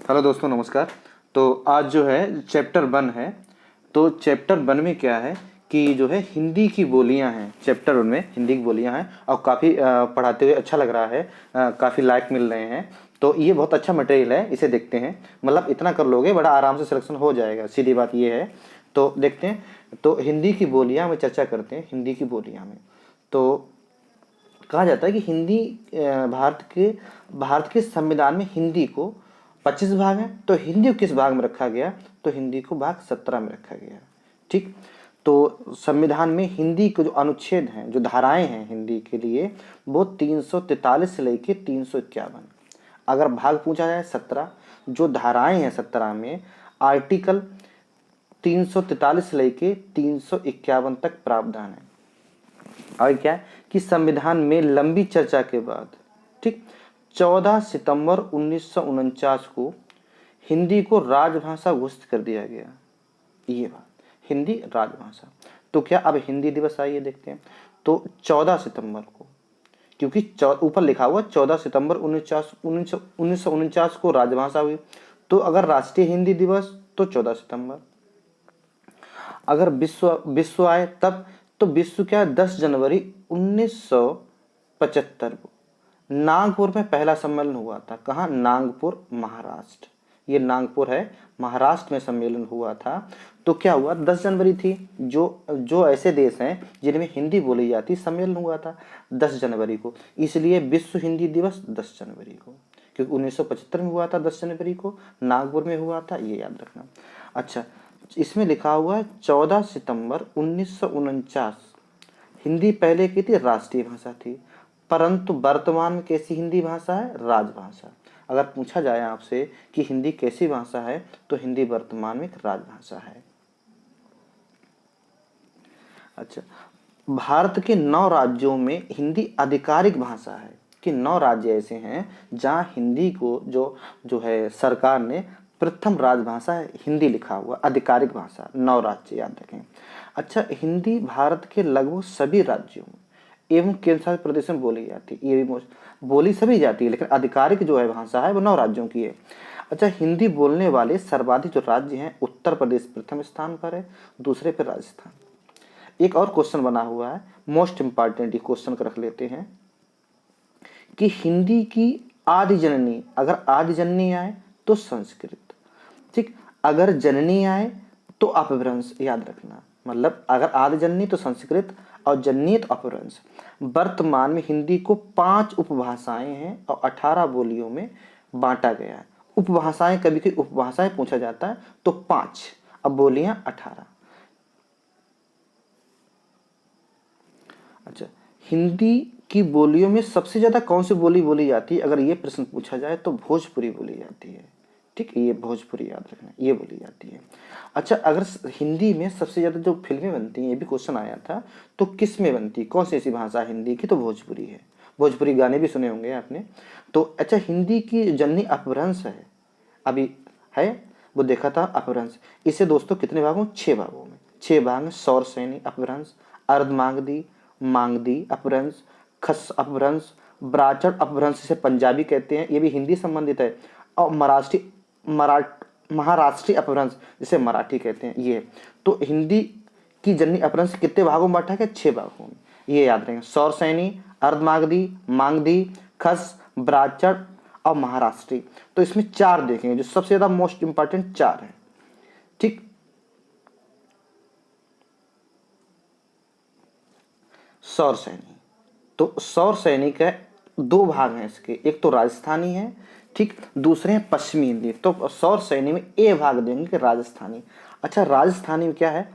Hello दोस्तों, नमस्कार। तो आज जो है चैप्टर 1 है। तो चैप्टर 1 में क्या है कि जो है हिंदी की बोलियां हैं। चैप्टर 1 में हिंदी की बोलियां हैं और काफ़ी पढ़ाते हुए अच्छा लग रहा है। काफ़ी लाइक मिल रहे हैं। तो ये बहुत अच्छा मटेरियल है, इसे देखते हैं। मतलब इतना कर लोगे बड़ा आराम से सिलेक्शन हो जाएगा, सीधी बात ये है। तो देखते हैं। तो हिंदी की बोलियां में चर्चा करते हैं। हिंदी की बोलियां में तो कहा जाता है कि हिंदी भारत के संविधान में हिंदी को 25 भाग हैं। तो हिंदी को किस भाग में रखा गया? तो हिंदी को भाग 17 में रखा गया। ठीक। तो संविधान में हिंदी के जो अनुच्छेद हैं, जो धाराएं हैं हिंदी के लिए, वो 343 से लेके 351। अगर भाग पूछा जाए 17, जो धाराएं हैं 17 में, आर्टिकल 343 से लेके 351 तक प्रावधान है। और क्या है कि संविधान में लंबी चर्चा के बाद, ठीक, 14 सितंबर 1949 को हिंदी को राजभाषा घोषित कर दिया गया। ये बात, हिंदी राजभाषा। तो क्या अब हिंदी दिवस आइए देखते हैं। तो 14 सितंबर को, क्योंकि ऊपर लिखा हुआ 14 सितंबर 1949 को राजभाषा हुई। तो अगर राष्ट्रीय हिंदी दिवस तो 14 सितंबर। अगर विश्व विश्व आए तब, तो विश्व क्या, 10 जनवरी 1975 को नागपुर में पहला सम्मेलन हुआ था। कहाँ? नागपुर, महाराष्ट्र। ये नागपुर है, महाराष्ट्र में सम्मेलन हुआ था। तो क्या हुआ, 10 जनवरी थी। जो ऐसे देश हैं जिनमें हिंदी बोली जाती, सम्मेलन हुआ था 10 जनवरी को। इसलिए विश्व हिंदी दिवस 10 जनवरी को, क्योंकि 1975 में हुआ था 10 जनवरी को, नागपुर में हुआ था, ये याद रखना। अच्छा, इसमें लिखा हुआ है 14 सितंबर 1949। हिंदी पहले की थी राष्ट्रीय भाषा थी, परंतु वर्तमान में कैसी हिंदी भाषा है? राजभाषा। अगर पूछा जाए आपसे कि हिंदी कैसी भाषा है, तो हिंदी वर्तमान में एक राजभाषा है। अच्छा, भारत के 9 राज्यों में हिंदी आधिकारिक भाषा है। कि 9 राज्य ऐसे हैं जहां हिंदी को जो है सरकार ने प्रथम राजभाषा है हिंदी लिखा हुआ, आधिकारिक भाषा। 9 राज्य याद रखें। अच्छा, हिंदी भारत के लगभग सभी राज्यों एवं केंद्र शासित प्रदेश में बोली जाती है। ये भी बोली सभी जाती है, लेकिन आधिकारिक जो है भाषा है वो 9 राज्यों की है। अच्छा, हिंदी बोलने वाले सर्वाधिक जो राज्य हैं, उत्तर प्रदेश प्रथम स्थान पर है, दूसरे पर राजस्थान। एक और क्वेश्चन बना हुआ है, मोस्ट इंपॉर्टेंट, ये क्वेश्चन को रख लेते हैं कि हिंदी की आदि जननी, अगर आदि जननी आए तो संस्कृत, ठीक, अगर जननी आए तो अपभ्रंश। याद रखना, मतलब अगर आदि जननी तो संस्कृत और जननी तो अपभ्रंश। वर्तमान में हिंदी को 5 उपभाषाएं हैं और 18 बोलियों में बांटा गया है। उपभाषाएं, कभी कभी उपभाषाएं पूछा जाता है तो 5, अब बोलियां 18। अच्छा, हिंदी की बोलियों में सबसे ज्यादा कौन सी बोली बोली जाती है? अगर ये प्रश्न पूछा जाए तो भोजपुरी बोली जाती है। ठीक है, ये भोजपुरी याद रखना, ये बोली जाती है। अच्छा, अगर हिंदी में सबसे ज्यादा जो फिल्में बनती हैं, ये भी क्वेश्चन आया था, तो किस में बनती है, कौन सी ऐसी भाषा हिंदी की? तो भोजपुरी है। भोजपुरी गाने भी सुने होंगे आपने। तो अच्छा, हिंदी की जननी अपभ्रंश है, अभी है, वो देखा था अपभ्रंश। इसे दोस्तों कितने भागों? 6 भागों में। 6 भाग में सौर सैनी अपभ्रंश, अर्धमागधी, मागधी अपभ्रंश, खस अपभ्रंश, ब्राचड़ अपभ्रंश, से पंजाबी कहते हैं, ये भी हिंदी संबंधित है। और महाराष्ट्रीय अपभ्रंश, जिसे मराठी कहते हैं, ये। तो हिंदी की जननी अपभ्रंश कितने भागों में बांटा गया? 6 भागों में। ये याद रखेंगे, सौर सैनी, अर्धमागधी, मागधी, खस, ब्राचड़ और महाराष्ट्री। तो इसमें 4 देखेंगे, जो सबसे ज्यादा मोस्ट इंपॉर्टेंट 4 है। ठीक, सौर सैनी, तो सौर सैनी के 2 भाग हैं इसके, एक तो राजस्थानी है, ठीक, दूसरे हैं पश्चिमी हिंदी। तो सौर सैनी में ए भाग देंगे कि राजस्थानी। अच्छा, राजस्थानी में क्या है?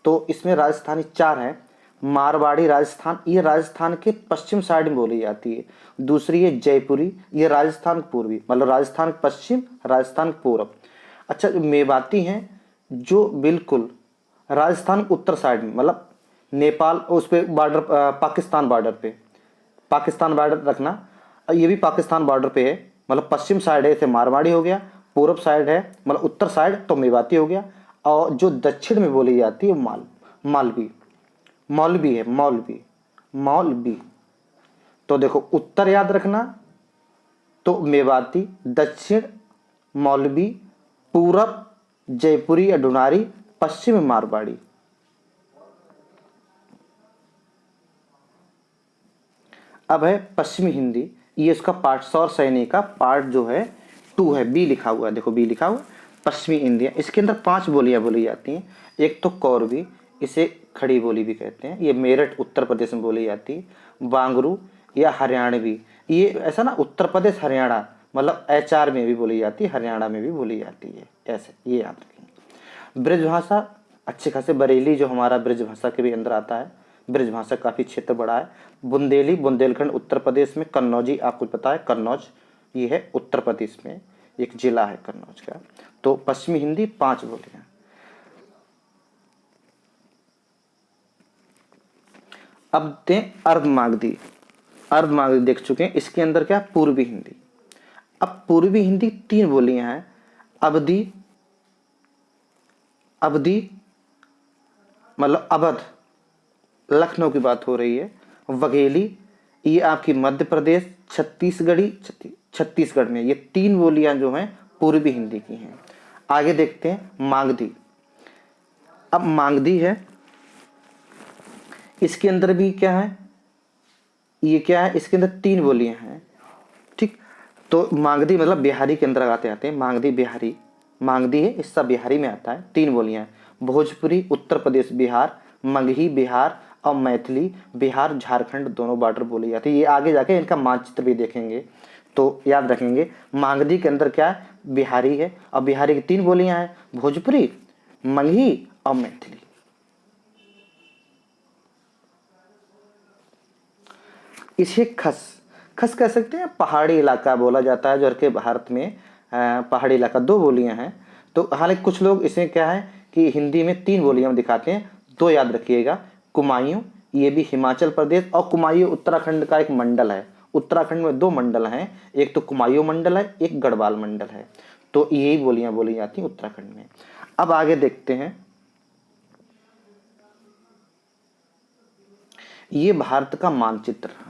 तो इसमें राजस्थानी 4 है। मारवाड़ी राजस्थान, ये राजस्थान के पश्चिम साइड में बोली जाती है। दूसरी है जयपुरी, ये राजस्थान पूर्वी, मतलब राजस्थान पश्चिम, राजस्थान पूर्व। अच्छा, जो मेवाती हैं, जो बिल्कुल राजस्थान उत्तर साइड में, मतलब नेपाल उस पे बॉर्डर, पाकिस्तान बॉर्डर रखना। ये भी पाकिस्तान बॉर्डर पे है, मतलब पश्चिम साइड है इसे मारवाड़ी हो गया, पूर्व साइड है मतलब उत्तर साइड तो मेवाती हो गया, और जो दक्षिण में बोली जाती है मालवी, मौलवी है, मौलवी। तो देखो, उत्तर याद रखना तो मेवाती, दक्षिण मौलवी, पूरब जयपुरी या ढूंढारी, पश्चिम मारवाड़ी। अब है पश्चिमी हिंदी, ये इसका पार्ट सौर सैनी का पार्ट जो है 2 है, बी लिखा हुआ है, देखो बी लिखा हुआ। पश्चिमी इंडिया, इसके अंदर 5 बोलियां बोली जाती हैं। एक तो कौरवी, इसे खड़ी बोली भी कहते हैं, ये मेरठ उत्तर प्रदेश में बोली जाती है। बांगरू या हरियाणवी, ये ऐसा ना उत्तर प्रदेश हरियाणा मतलब HR में भी बोली जाती है, हरियाणा में भी बोली जाती है, ऐसे ये याद रखेंगे। ब्रजभाषा अच्छे खासे, बरेली जो हमारा ब्रजभाषा के भी अंदर आता है, ब्रजभाषा काफ़ी क्षेत्र बड़ा है। बुंदेली, बुंदेलखंड उत्तर प्रदेश में। कन्नौजी आपको पता है, कन्नौज ये है उत्तर प्रदेश में, एक जिला है कन्नौज का। तो पश्चिमी हिंदी 5 बोलियां। अब दें अर्ध मागधी। अर्ध मागधी देख चुके हैं, इसके अंदर क्या पूर्वी हिंदी। अब पूर्वी हिंदी 3 बोलियां हैं, अवधी, अवधी मतलब अवध, लखनऊ की बात हो रही है। वघेली, ये आपकी मध्य प्रदेश, छत्तीसगढ़ी, छत्तीसगढ़ में। ये 3 बोलियां जो हैं पूर्वी हिंदी की हैं। आगे देखते हैं मागधी। अब मागधी है, इसके अंदर भी क्या है, ये क्या है, इसके अंदर 3 बोलियां हैं, ठीक। तो मागधी मतलब बिहारी के अंदर आते हैं, मागधी बिहारी, मागधी है हिस्सा बिहारी में आता है। 3 बोलियां हैं, भोजपुरी उत्तर प्रदेश बिहार, मगही बिहार और मैथिली बिहार झारखंड दोनों बॉर्डर बोली जाती है। ये आगे जाके इनका मानचित्र भी देखेंगे तो याद रखेंगे। मागधी के अंदर क्या है, बिहारी है, और बिहारी की 3 बोलियां हैं, भोजपुरी, मगही और मैथिली। इसे खस, खस कह सकते हैं, पहाड़ी इलाका बोला जाता है, जो कि भारत में पहाड़ी इलाका। 2 बोलियां हैं, तो हालांकि कुछ लोग इसे क्या है कि हिंदी में 3 बोलियां दिखाते हैं। 2 याद रखिएगा, कुमायूं, ये भी हिमाचल प्रदेश, और कुमायूं उत्तराखंड का एक मंडल है। उत्तराखंड में 2 मंडल हैं, एक तो कुमायूं मंडल है, एक गढ़वाल मंडल है। तो यही बोलियां बोली जाती हैं उत्तराखंड में। अब आगे देखते हैं, ये भारत का मानचित्र है।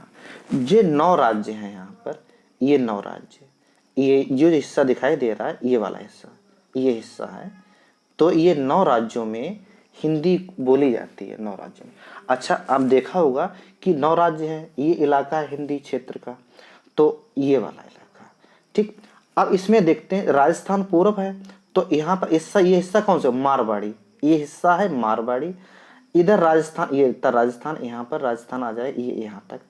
ये 9 राज्य हैं यहाँ पर, ये 9 राज्य, ये जो हिस्सा दिखाई दे रहा है, ये वाला हिस्सा, ये हिस्सा है। तो ये 9 राज्यों में हिंदी बोली जाती है, 9 राज्यों में। अच्छा, आप देखा होगा कि 9 राज्य हैं, ये इलाका है हिंदी क्षेत्र का, तो ये वाला इलाका, ठीक। अब इसमें देखते हैं, राजस्थान पूरब है, तो यहाँ पर हिस्सा, ये हिस्सा कौन सा, मारवाड़ी, ये हिस्सा है मारवाड़ी। इधर राजस्थान, ये इधर राजस्थान, यहाँ पर राजस्थान आ जाए, ये यहाँ तक।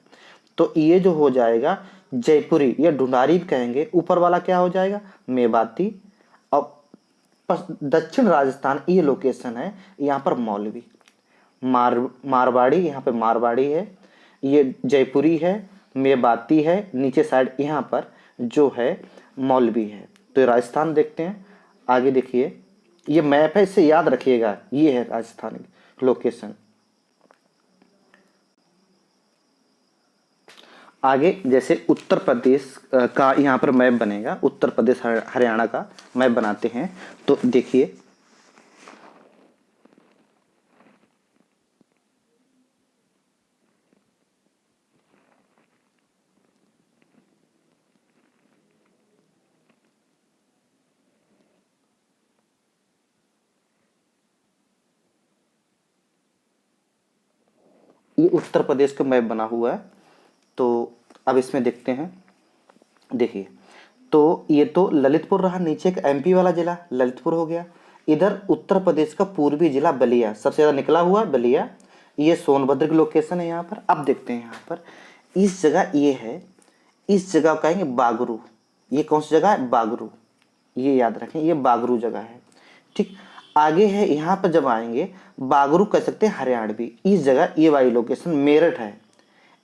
तो ये जो हो जाएगा जयपुरी या ढूंढारी कहेंगे। ऊपर वाला क्या हो जाएगा, मेवाती। और दक्षिण राजस्थान ये लोकेशन है, यहाँ पर मौलवी, मारवाड़ी, यहाँ पे मारवाड़ी है, ये जयपुरी है, मेवाती है, नीचे साइड यहाँ पर जो है मौलवी है। तो ये राजस्थान देखते हैं। आगे देखिए, ये मैप है, इसे याद रखिएगा, ये है राजस्थान की लोकेशन। आगे जैसे उत्तर प्रदेश का यहाँ पर मैप बनेगा, उत्तर प्रदेश हरियाणा का मैप बनाते हैं। तो देखिए, ये उत्तर प्रदेश का मैप बना हुआ है। तो अब इसमें देखते हैं, देखिए, तो ये तो ललितपुर रहा, नीचे एक MP वाला जिला ललितपुर हो गया। इधर उत्तर प्रदेश का पूर्वी जिला बलिया, सबसे ज़्यादा निकला हुआ बलिया, ये सोनभद्र की लोकेशन है यहाँ पर। अब देखते हैं यहाँ पर, इस जगह ये है, इस जगह कहेंगे बागरू। ये कौन सी जगह है, बागरू, ये याद रखें, ये बागरू जगह है, ठीक। आगे है, यहाँ पर जब आएंगे, बागरू कह सकते हैं हरियाणवी। इस जगह ये वाली लोकेशन मेरठ है,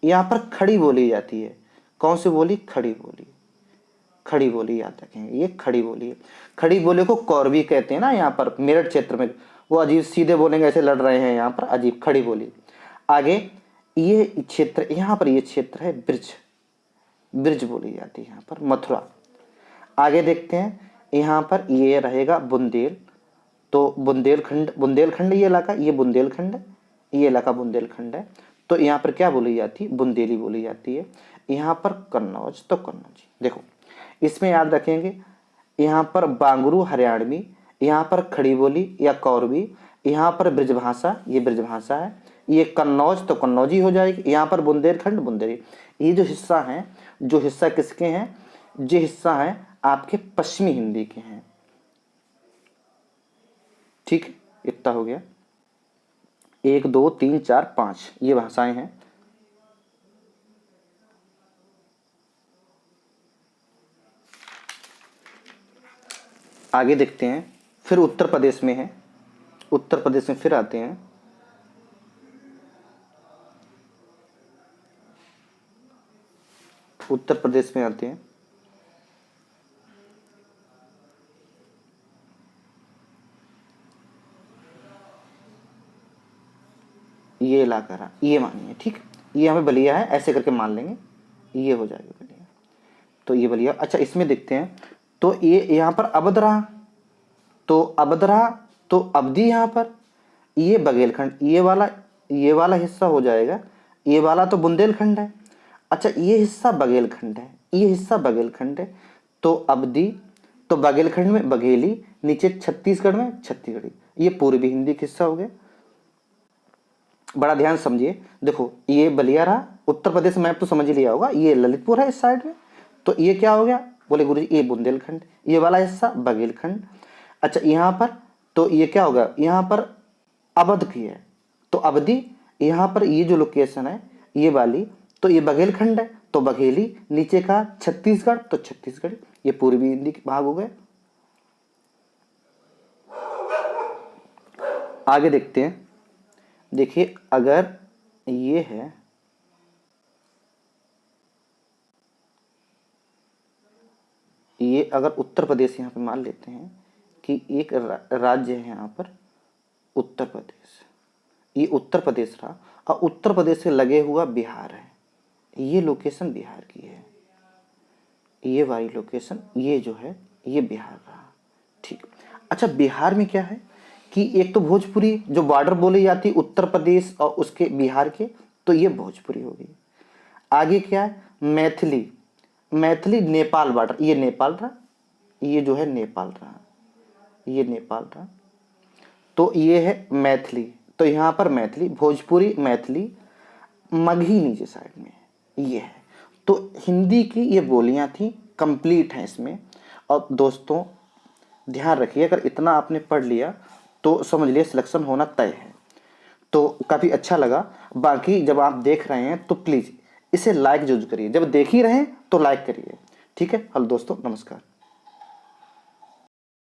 यहाँ पर खड़ी बोली जाती है। कौन सी बोली, खड़ी बोली, खड़ी बोली याद रखेंगे, ये खड़ी बोली है। खड़ी बोली को कौरवी कहते हैं ना, यहाँ पर मेरठ क्षेत्र में। वो अजीब सीधे बोलेंगे, ऐसे लड़ रहे हैं यहाँ पर, अजीब, खड़ी बोली। आगे ये क्षेत्र, यहाँ पर ये क्षेत्र है ब्रिज, ब्रिज बोली जाती है यहाँ पर, मथुरा। आगे देखते हैं, यहाँ पर ये रहेगा बुंदेल, तो बुंदेलखंड, बुंदेलखंड ये इलाका, ये बुंदेलखंड, ये इलाका बुंदेलखंड है। तो यहाँ पर क्या बोली जाती है, बुंदेली बोली जाती है। यहाँ पर कन्नौज, तो कन्नौजी। देखो, इसमें याद रखेंगे, यहाँ पर बांगरू हरियाणवी, यहाँ पर खड़ी बोली या कौरवी, यहाँ पर ब्रजभाषा, ये ब्रजभाषा है, ये कन्नौज तो कन्नौजी हो जाएगी, यहाँ पर बुंदेलखंड बुंदेली। ये जो हिस्सा है, जो हिस्सा किसके हैं, ये हिस्सा है आपके पश्चिमी हिंदी के हैं। ठीक है, इतना हो गया। 1 2 3 4 5 ये भाषाएं हैं। आगे देखते हैं, फिर उत्तर प्रदेश में है, उत्तर प्रदेश में फिर आते हैं। उत्तर प्रदेश में आते हैं, ये इलाका रहा, ये मानिए। ठीक, ये हमें बलिया है, ऐसे करके मान लेंगे, ये हो जाएगा बलिया। तो ये बलिया। अच्छा, इसमें देखते हैं, तो ये यहाँ पर अवध रहा, तो अवध रहा, तो अवधि यहाँ पर, ये बघेलखंड, ये वाला हिस्सा हो जाएगा, ये वाला तो बुंदेलखंड है। अच्छा, ये हिस्सा बघेलखंड है, ये हिस्सा बघेलखंड है, तो अवधि, तो बघेलखंड में बघेली, नीचे छत्तीसगढ़ में छत्तीसगढ़ी, ये पूर्वी हिंदी का हिस्सा हो गया। बड़ा ध्यान समझिए, देखो ये बलिया रहा, उत्तर प्रदेश मैप तो समझ ही लिया होगा, ये ललितपुर है इस साइड में, तो ये क्या हो गया, बोले गुरुजी ये बुंदेलखंड, ये वाला हिस्सा बघेलखंड। अच्छा, यहाँ पर तो ये क्या होगा, यहाँ पर अवध की है, तो अवधि, यहाँ पर ये जो लोकेशन है ये वाली, तो ये बघेलखंड है, तो बघेली, नीचे का छत्तीसगढ़ तो छत्तीसगढ़, ये पूर्वी हिंदी के भाग हो गए। आगे देखते हैं, देखिए अगर ये है, ये अगर उत्तर प्रदेश यहाँ पे मान लेते हैं कि एक राज्य है यहाँ पर उत्तर प्रदेश, ये उत्तर प्रदेश रहा, और उत्तर प्रदेश से लगे हुआ बिहार है, ये लोकेशन बिहार की है, ये वाली लोकेशन, ये जो है ये बिहार रहा। ठीक। अच्छा, बिहार में क्या है कि एक तो भोजपुरी जो बॉर्डर बोली जाती उत्तर प्रदेश और उसके बिहार के, तो ये भोजपुरी होगी। आगे क्या है, मैथिली, मैथिली नेपाल बॉर्डर, ये नेपाल रहा, ये जो है नेपाल रहा, ये नेपाल रहा, तो ये है मैथिली, तो यहाँ पर मैथिली, भोजपुरी, मैथिली, मगही नीचे साइड में ये है। तो हिंदी की ये बोलियां थी, कंप्लीट हैं इसमें। और दोस्तों ध्यान रखिए, अगर इतना आपने पढ़ लिया तो समझ लिए सिलेक्शन होना तय है। तो काफ़ी अच्छा लगा। बाकी जब आप देख रहे हैं तो प्लीज़ इसे लाइक जरूर करिए, जब देख ही रहे हैं तो लाइक करिए। ठीक है, हेलो दोस्तों, नमस्कार।